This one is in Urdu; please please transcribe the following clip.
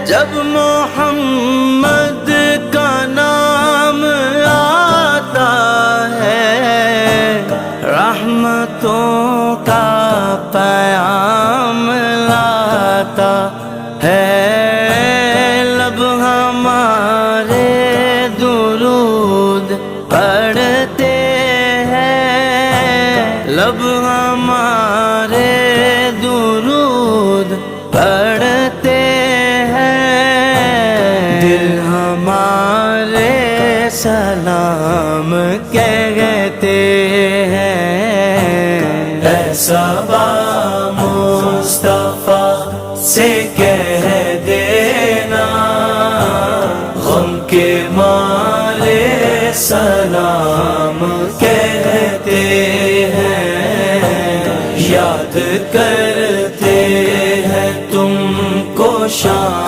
جب محمد کا نام آتا ہے رحمتوں کا پیام لاتا ہے، لب ہمارے درود پڑھتے ہیں، لب ہمارے درود پڑھتے ہیں، دل ہمارے سلام کہتے ہیں۔ ایسا با مصطفیٰ سے کہہ دینا غم کے مارے سلام کہتے ہیں، یاد کرتے ہیں تم کو شام